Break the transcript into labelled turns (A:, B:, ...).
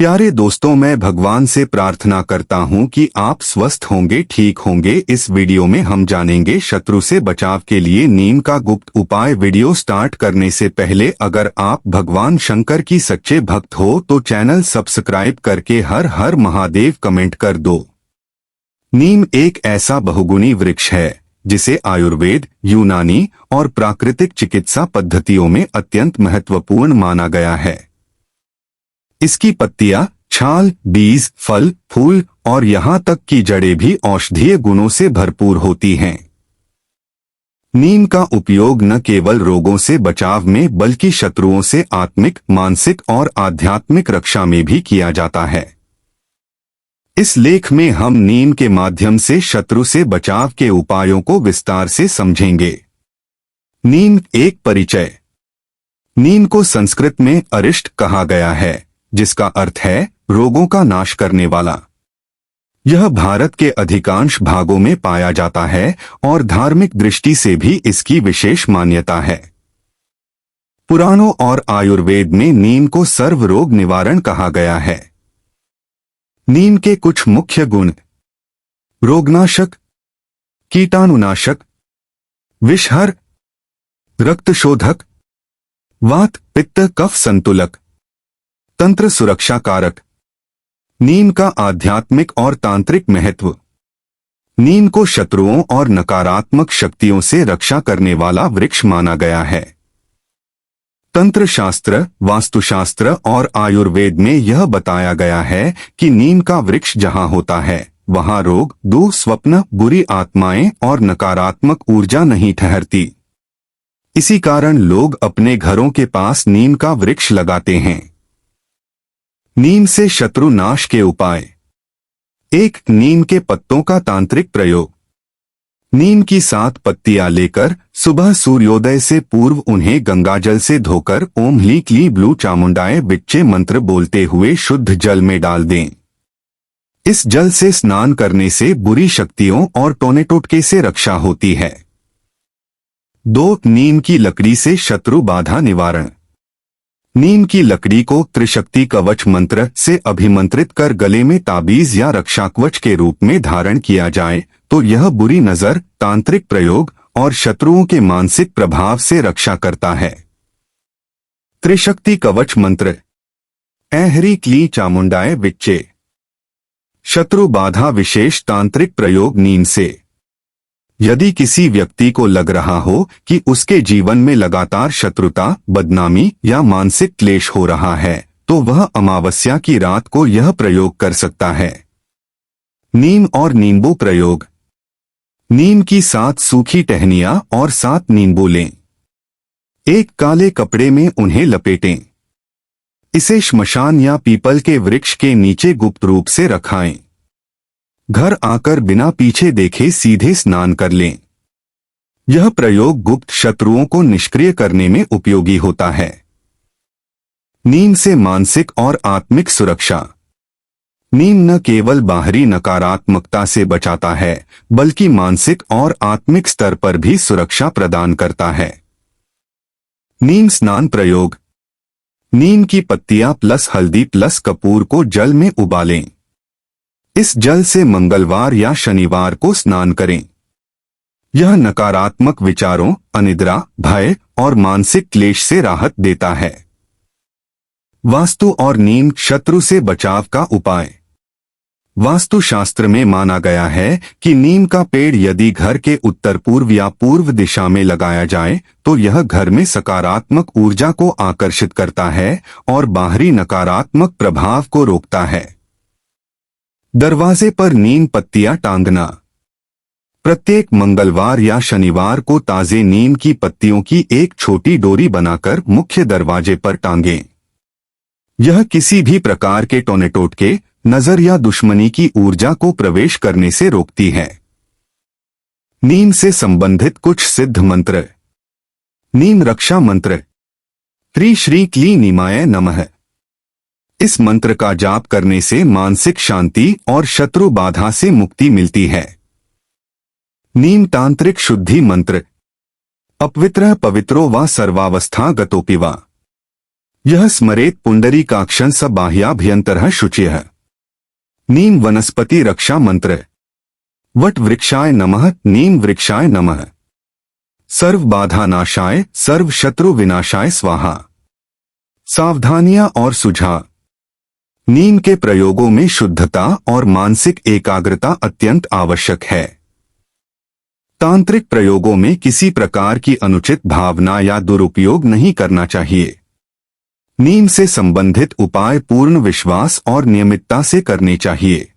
A: प्यारे दोस्तों, मैं भगवान से प्रार्थना करता हूं कि आप स्वस्थ होंगे, ठीक होंगे। इस वीडियो में हम जानेंगे शत्रु से बचाव के लिए नीम का गुप्त उपाय। वीडियो स्टार्ट करने से पहले अगर आप भगवान शंकर की सच्चे भक्त हो तो चैनल सब्सक्राइब करके हर हर महादेव कमेंट कर दो। नीम एक ऐसा बहुगुणी वृक्ष है जिसे आयुर्वेद, यूनानी और प्राकृतिक चिकित्सा पद्धतियों में अत्यंत महत्वपूर्ण माना गया है। इसकी पत्तियां, छाल, बीज, फल, फूल और यहाँ तक कि जड़ें भी औषधीय गुणों से भरपूर होती हैं। नीम का उपयोग न केवल रोगों से बचाव में बल्कि शत्रुओं से आत्मिक, मानसिक और आध्यात्मिक रक्षा में भी किया जाता है। इस लेख में हम नीम के माध्यम से शत्रु से बचाव के उपायों को विस्तार से समझेंगे। नीम एक परिचय। नीम को संस्कृत में अरिष्ट कहा गया है, जिसका अर्थ है रोगों का नाश करने वाला। यह भारत के अधिकांश भागों में पाया जाता है और धार्मिक दृष्टि से भी इसकी विशेष मान्यता है। पुराणों और आयुर्वेद में नीम को सर्व रोग निवारण कहा गया है। नीम के कुछ मुख्य गुण: रोगनाशक, कीटाणुनाशक, विषहर, रक्तशोधक, वात पित्त कफ संतुलक, तंत्र सुरक्षा कारक। नीम का आध्यात्मिक और तांत्रिक महत्व। नीम को शत्रुओं और नकारात्मक शक्तियों से रक्षा करने वाला वृक्ष माना गया है। तंत्र शास्त्र, वास्तुशास्त्र और आयुर्वेद में यह बताया गया है कि नीम का वृक्ष जहां होता है वहां रोग, दुःस्वप्न, बुरी आत्माएं और नकारात्मक ऊर्जा नहीं ठहरती। इसी कारण लोग अपने घरों के पास नीम का वृक्ष लगाते हैं। नीम से शत्रु नाश के उपाय। एक, नीम के पत्तों का तांत्रिक प्रयोग। नीम की 7 पत्तियां लेकर सुबह सूर्योदय से पूर्व उन्हें गंगाजल से धोकर ओम ह्ली क्ली ब्लू चामुंडाय विच्चे मंत्र बोलते हुए शुद्ध जल में डाल दें। इस जल से स्नान करने से बुरी शक्तियों और टोने टोटके से रक्षा होती है। 2, नीम की लकड़ी से शत्रु बाधा निवारण। नीम की लकड़ी को त्रिशक्ति कवच मंत्र से अभिमंत्रित कर गले में ताबीज या रक्षाकवच के रूप में धारण किया जाए तो यह बुरी नजर, तांत्रिक प्रयोग और शत्रुओं के मानसिक प्रभाव से रक्षा करता है। त्रिशक्ति कवच मंत्र। ऐहरी क्ली चामुंडाय विच्चे। शत्रु बाधा विशेष तांत्रिक प्रयोग नीम से। यदि किसी व्यक्ति को लग रहा हो कि उसके जीवन में लगातार शत्रुता, बदनामी या मानसिक क्लेश हो रहा है तो वह अमावस्या की रात को यह प्रयोग कर सकता है। नीम और नींबू प्रयोग। नीम की 7 सूखी टहनियां और 7 नींबू लें। एक काले कपड़े में उन्हें लपेटें। इसे श्मशान या पीपल के वृक्ष के नीचे गुप्त रूप से रखाएं। घर आकर बिना पीछे देखे सीधे स्नान कर लें। यह प्रयोग गुप्त शत्रुओं को निष्क्रिय करने में उपयोगी होता है। नीम से मानसिक और आत्मिक सुरक्षा। नीम न केवल बाहरी नकारात्मकता से बचाता है बल्कि मानसिक और आत्मिक स्तर पर भी सुरक्षा प्रदान करता है। नीम स्नान प्रयोग। नीम की पत्तियां प्लस हल्दी प्लस कपूर को जल में उबालें। इस जल से मंगलवार या शनिवार को स्नान करें। यह नकारात्मक विचारों, अनिद्रा, भय और मानसिक क्लेश से राहत देता है। वास्तु और नीम शत्रु से बचाव का उपाय। वास्तु शास्त्र में माना गया है कि नीम का पेड़ यदि घर के उत्तर पूर्व या पूर्व दिशा में लगाया जाए तो यह घर में सकारात्मक ऊर्जा को आकर्षित करता है और बाहरी नकारात्मक प्रभाव को रोकता है। दरवाजे पर नीम पत्तियां टांगना। प्रत्येक मंगलवार या शनिवार को ताजे नीम की पत्तियों की एक छोटी डोरी बनाकर मुख्य दरवाजे पर टांगें। यह किसी भी प्रकार के टोने टोटके, नजर या दुश्मनी की ऊर्जा को प्रवेश करने से रोकती है। नीम से संबंधित कुछ सिद्ध मंत्र। नीम रक्षा मंत्र। त्रि श्री क्ली नीमाय नमः। इस मंत्र का जाप करने से मानसिक शांति और शत्रु बाधा से मुक्ति मिलती है। नीम तांत्रिक शुद्धि मंत्र। अपवित्रः पवित्रो वा सर्वावस्था गतोऽपि वा। यह स्मरेत पुंडरीकाक्षं स बाह्याभ्यन्तरः शुचिः। नीम वनस्पति रक्षा मंत्र। वट वृक्षाय नमः। नीम वृक्षाय नमः। सर्व बाधा नाशाय सर्व शत्रु विनाशाय स्वाहा। सावधानियां और सुझाव। नीम के प्रयोगों में शुद्धता और मानसिक एकाग्रता अत्यंत आवश्यक है। तांत्रिक प्रयोगों में किसी प्रकार की अनुचित भावना या दुरुपयोग नहीं करना चाहिए। नीम से संबंधित उपाय पूर्ण विश्वास और नियमितता से करने चाहिए।